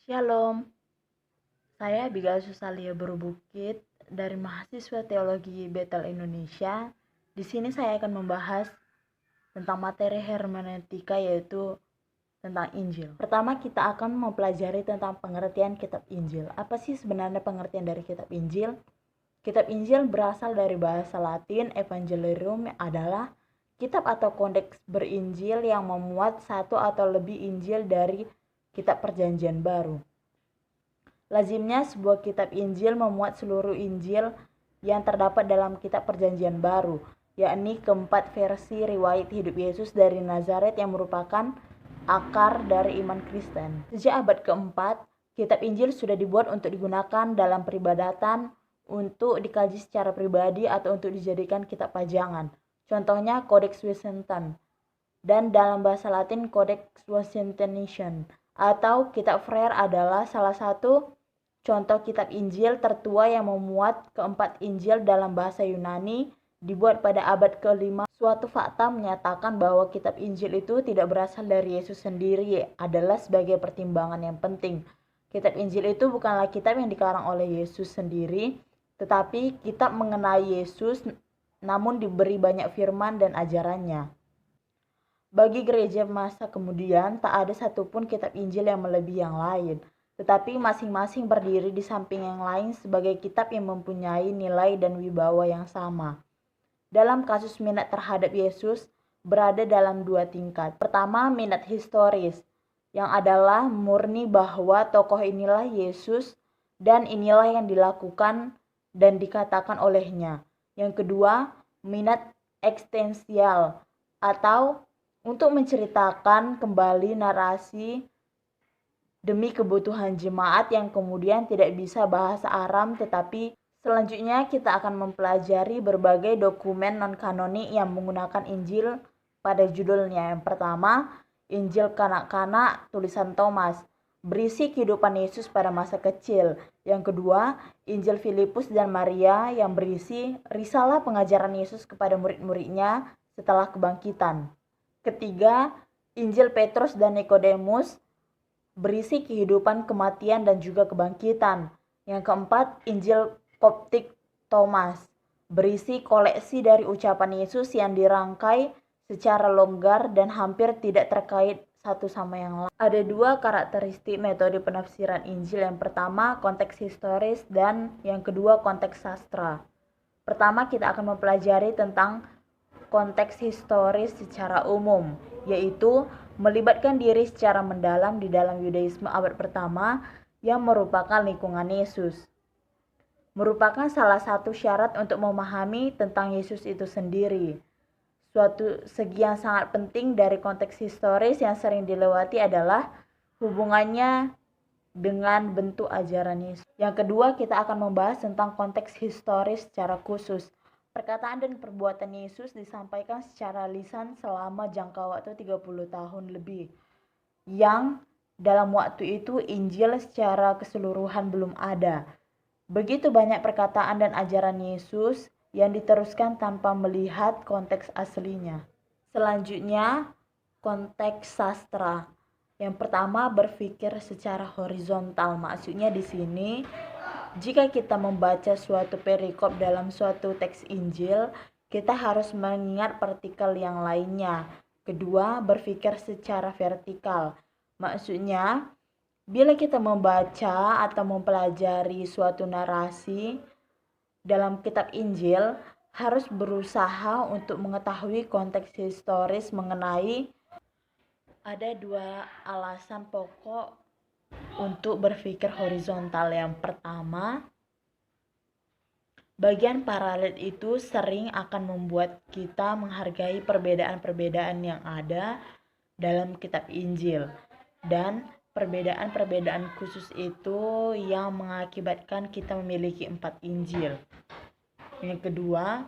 Shalom, saya Abigail Susalia Berubukit dari mahasiswa Teologi Bethel Indonesia. Di sini saya akan membahas tentang materi hermeneutika, yaitu tentang Injil. Pertama, kita akan mempelajari tentang pengertian kitab Injil. Apa sih sebenarnya pengertian dari kitab Injil? Kitab Injil berasal dari bahasa Latin. Evangelium adalah kitab atau kodeks berinjil yang memuat satu atau lebih Injil dari kitab Perjanjian Baru. Lazimnya sebuah kitab Injil memuat seluruh Injil yang terdapat dalam kitab Perjanjian Baru, yakni keempat versi riwayat hidup Yesus dari Nazaret yang merupakan akar dari iman Kristen. Sejak abad keempat, kitab Injil sudah dibuat untuk digunakan dalam peribadatan, untuk dikaji secara pribadi, atau untuk dijadikan kitab pajangan. Contohnya Codex Vaticanus, dan dalam bahasa Latin Codex Vaticanus atau kitab Freire adalah salah satu contoh kitab Injil tertua yang memuat keempat Injil dalam bahasa Yunani, dibuat pada abad ke-5. Suatu fakta menyatakan bahwa kitab Injil itu tidak berasal dari Yesus sendiri adalah sebagai pertimbangan yang penting. Kitab Injil itu bukanlah kitab yang dikarang oleh Yesus sendiri, tetapi kitab mengenai Yesus, namun diberi banyak firman dan ajarannya. Bagi gereja masa kemudian, tak ada satupun kitab Injil yang melebihi yang lain, tetapi masing-masing berdiri di samping yang lain sebagai kitab yang mempunyai nilai dan wibawa yang sama. Dalam kasus minat terhadap Yesus, berada dalam dua tingkat. Pertama, minat historis, yang adalah murni bahwa tokoh inilah Yesus dan inilah yang dilakukan dan dikatakan olehnya. Yang kedua, minat eksistensial, atau untuk menceritakan kembali narasi demi kebutuhan jemaat yang kemudian tidak bisa bahasa Aram. Tetapi selanjutnya kita akan mempelajari berbagai dokumen non-kanonik yang menggunakan Injil pada judulnya. Yang pertama, Injil Kanak-kanak tulisan Thomas, berisi kehidupan Yesus pada masa kecil. Yang kedua, Injil Filipus dan Maria yang berisi risalah pengajaran Yesus kepada murid-muridnya setelah kebangkitan. Ketiga, Injil Petrus dan Nikodemus, berisi kehidupan, kematian, dan juga kebangkitan. Yang keempat, Injil Koptik Thomas, berisi koleksi dari ucapan Yesus yang dirangkai secara longgar dan hampir tidak terkait satu sama yang lain. Ada dua karakteristik metode penafsiran Injil. Yang pertama, konteks historis, dan yang kedua, konteks sastra. Pertama, kita akan mempelajari tentang konteks historis secara umum, yaitu melibatkan diri secara mendalam di dalam Yudaisme abad pertama yang merupakan lingkungan Yesus. Merupakan salah satu syarat untuk memahami tentang Yesus itu sendiri. Suatu segi yang sangat penting dari konteks historis yang sering dilewati adalah hubungannya dengan bentuk ajaran Yesus. Yang kedua, kita akan membahas tentang konteks historis secara khusus. Perkataan dan perbuatan Yesus disampaikan secara lisan selama jangka waktu 30 tahun lebih, yang dalam waktu itu Injil secara keseluruhan belum ada. Begitu banyak perkataan dan ajaran Yesus yang diteruskan tanpa melihat konteks aslinya. Selanjutnya, konteks sastra. Yang pertama, berpikir secara horizontal. Maksudnya di sini, jika kita membaca suatu perikop dalam suatu teks Injil, kita harus mengingat partikel yang lainnya. Kedua, berpikir secara vertikal. Maksudnya, bila kita membaca atau mempelajari suatu narasi dalam kitab Injil, harus berusaha untuk mengetahui konteks historis mengenai. Ada dua alasan pokok untuk berpikir horizontal. Yang pertama, bagian paralel itu sering akan membuat kita menghargai perbedaan-perbedaan yang ada dalam kitab Injil, dan perbedaan-perbedaan khusus itu yang mengakibatkan kita memiliki 4 Injil. Yang kedua,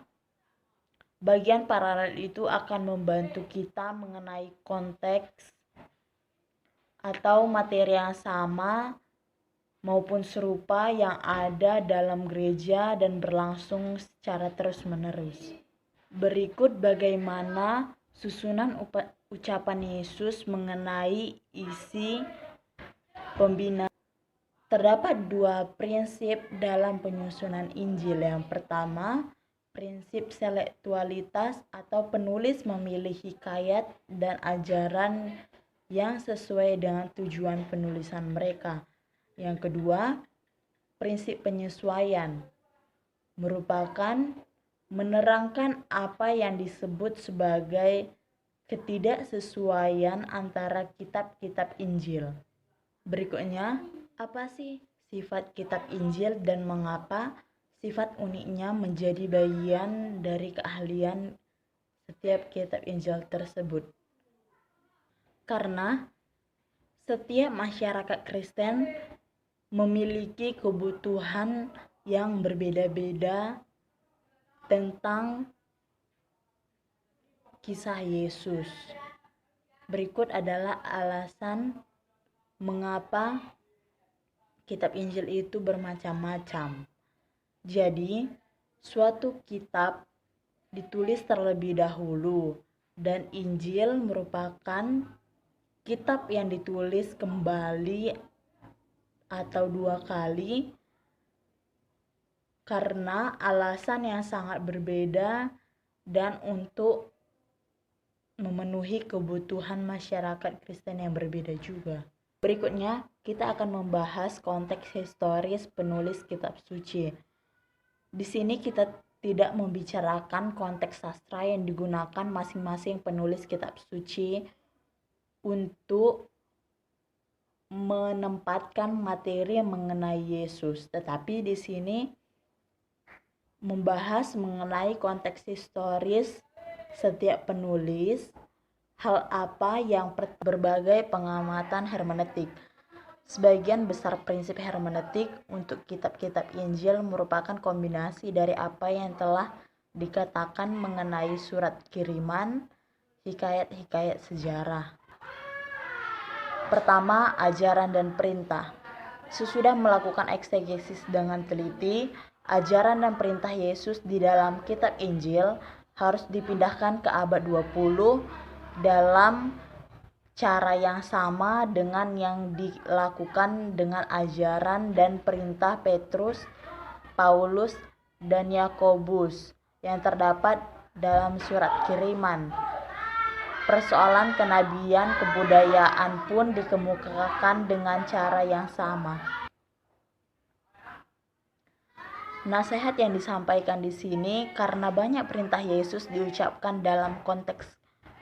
bagian paralel itu akan membantu kita mengenai konteks atau materi yang sama maupun serupa yang ada dalam gereja dan berlangsung secara terus-menerus. Berikut bagaimana susunan ucapan Yesus mengenai isi pembinaan. Terdapat dua prinsip dalam penyusunan Injil. Yang pertama, prinsip selektualitas atau penulis memilih hikayat dan ajaran yang sesuai dengan tujuan penulisan mereka. Yang kedua, prinsip penyesuaian merupakan menerangkan apa yang disebut sebagai ketidaksesuaian antara kitab-kitab Injil. Berikutnya, apa sih sifat kitab Injil dan mengapa sifat uniknya menjadi bagian dari keahlian setiap kitab Injil tersebut? Karena setiap masyarakat Kristen memiliki kebutuhan yang berbeda-beda tentang kisah Yesus. Berikut adalah alasan mengapa kitab Injil itu bermacam-macam. Jadi, suatu kitab ditulis terlebih dahulu dan Injil merupakan kitab yang ditulis kembali atau dua kali karena alasan yang sangat berbeda dan untuk memenuhi kebutuhan masyarakat Kristen yang berbeda juga. Berikutnya, kita akan membahas konteks historis penulis kitab suci. Di sini kita tidak membicarakan konteks sastra yang digunakan masing-masing penulis kitab suci untuk menempatkan materi mengenai Yesus, tetapi di sini membahas mengenai konteks historis setiap penulis, hal apa yang berbagai pengamatan hermeneutik. Sebagian besar prinsip hermeneutik untuk kitab-kitab Injil merupakan kombinasi dari apa yang telah dikatakan mengenai surat kiriman, hikayat-hikayat sejarah. Pertama, ajaran dan perintah. Sesudah melakukan eksegesis dengan teliti, ajaran dan perintah Yesus di dalam kitab Injil harus dipindahkan ke abad 20 dalam cara yang sama dengan yang dilakukan dengan ajaran dan perintah Petrus, Paulus, dan Yakobus yang terdapat dalam surat kiriman. Persoalan kenabian kebudayaan pun dikemukakan dengan cara yang sama. Nasihat yang disampaikan di sini karena banyak perintah Yesus diucapkan dalam konteks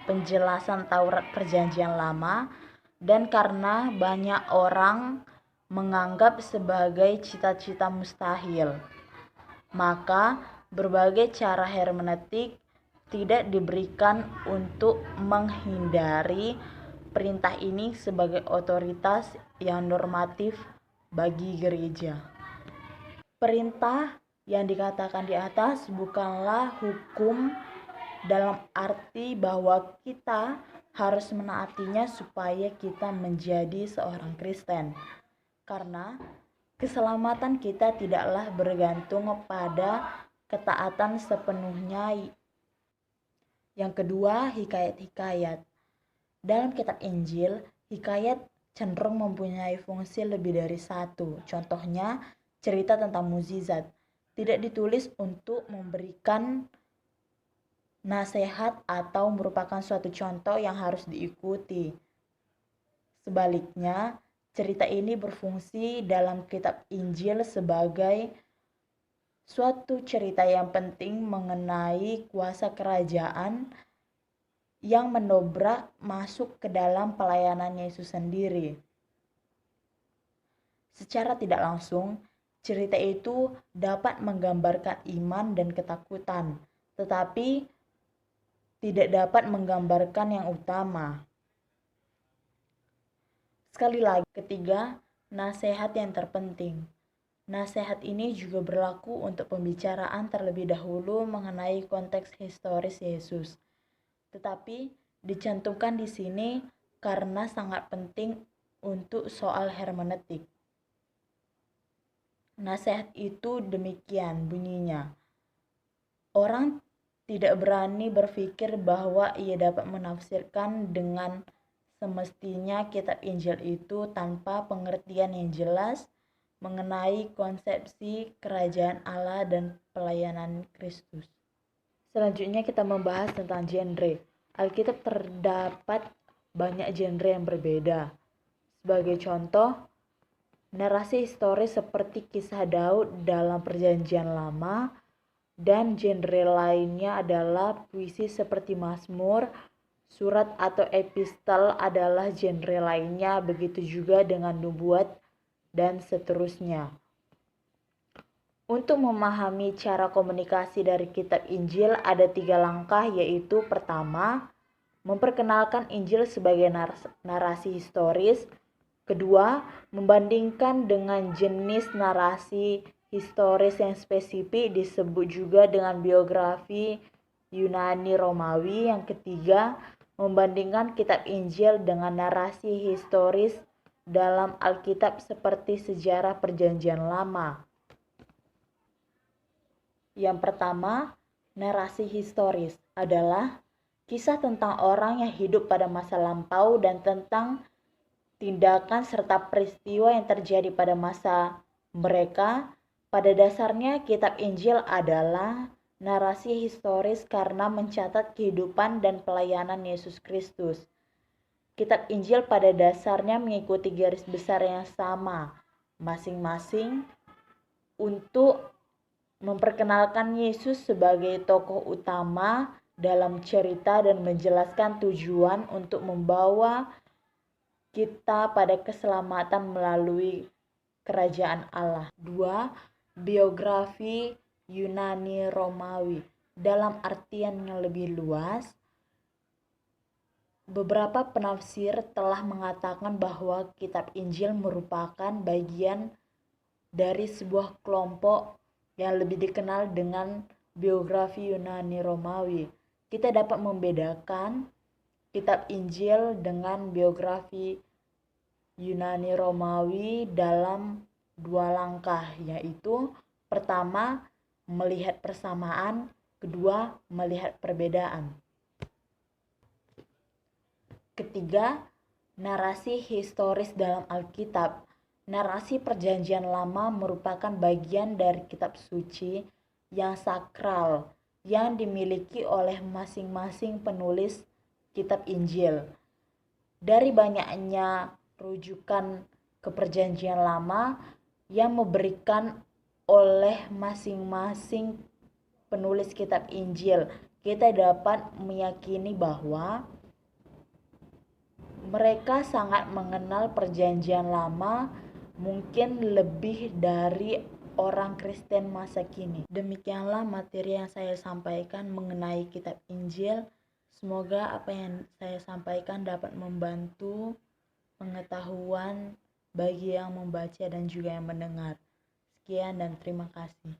penjelasan Taurat Perjanjian Lama dan karena banyak orang menganggap sebagai cita-cita mustahil, maka berbagai cara hermeneutik tidak diberikan untuk menghindari perintah ini sebagai otoritas yang normatif bagi gereja. Perintah yang dikatakan di atas bukanlah hukum dalam arti bahwa kita harus menaatinya supaya kita menjadi seorang Kristen. Karena keselamatan kita tidaklah bergantung pada ketaatan sepenuhnya. Yang kedua, hikayat-hikayat. Dalam kitab Injil, hikayat cenderung mempunyai fungsi lebih dari satu. Contohnya, cerita tentang mukjizat tidak ditulis untuk memberikan nasihat atau merupakan suatu contoh yang harus diikuti. Sebaliknya, cerita ini berfungsi dalam kitab Injil sebagai suatu cerita yang penting mengenai kuasa kerajaan yang mendobrak masuk ke dalam pelayanan Yesus sendiri. Secara tidak langsung, cerita itu dapat menggambarkan iman dan ketakutan, tetapi tidak dapat menggambarkan yang utama. Sekali lagi, ketiga, nasihat yang terpenting. Nasihat ini juga berlaku untuk pembicaraan terlebih dahulu mengenai konteks historis Yesus. Tetapi dicantumkan di sini karena sangat penting untuk soal hermeneutik. Nasihat itu demikian bunyinya. Orang tidak berani berpikir bahwa ia dapat menafsirkan dengan semestinya kitab Injil itu tanpa pengertian yang jelas mengenai konsepsi kerajaan Allah dan pelayanan Kristus. Selanjutnya kita membahas tentang genre. Alkitab terdapat banyak genre yang berbeda. Sebagai contoh, narasi historis seperti kisah Daud dalam Perjanjian Lama, dan genre lainnya adalah puisi seperti Mazmur, surat atau epistel adalah genre lainnya, begitu juga dengan nubuat dan seterusnya. Untuk memahami cara komunikasi dari kitab Injil ada 3 langkah, yaitu pertama, memperkenalkan Injil sebagai narasi historis. Kedua, membandingkan dengan jenis narasi historis yang spesifik, disebut juga dengan biografi Yunani Romawi. Yang ketiga, membandingkan kitab Injil dengan narasi historis dalam Alkitab seperti sejarah Perjanjian Lama. Yang pertama, narasi historis adalah kisah tentang orang yang hidup pada masa lampau dan tentang tindakan serta peristiwa yang terjadi pada masa mereka. Pada dasarnya, kitab Injil adalah narasi historis karena mencatat kehidupan dan pelayanan Yesus Kristus. Kitab Injil pada dasarnya mengikuti garis besar yang sama, masing-masing untuk memperkenalkan Yesus sebagai tokoh utama dalam cerita dan menjelaskan tujuan untuk membawa kita pada keselamatan melalui kerajaan Allah. 2. Biografi Yunani Romawi. Dalam artian yang lebih luas, beberapa penafsir telah mengatakan bahwa kitab Injil merupakan bagian dari sebuah kelompok yang lebih dikenal dengan biografi Yunani Romawi. Kita dapat membedakan kitab Injil dengan biografi Yunani Romawi dalam 2 langkah, yaitu pertama, melihat persamaan, kedua, melihat perbedaan. Ketiga, narasi historis dalam Alkitab. Narasi Perjanjian Lama merupakan bagian dari kitab suci yang sakral yang dimiliki oleh masing-masing penulis kitab Injil. Dari banyaknya rujukan ke Perjanjian Lama yang memberikan oleh masing-masing penulis kitab Injil, kita dapat meyakini bahwa mereka sangat mengenal Perjanjian Lama, mungkin lebih dari orang Kristen masa kini. Demikianlah materi yang saya sampaikan mengenai kitab Injil. Semoga apa yang saya sampaikan dapat membantu pengetahuan bagi yang membaca dan juga yang mendengar. Sekian dan terima kasih.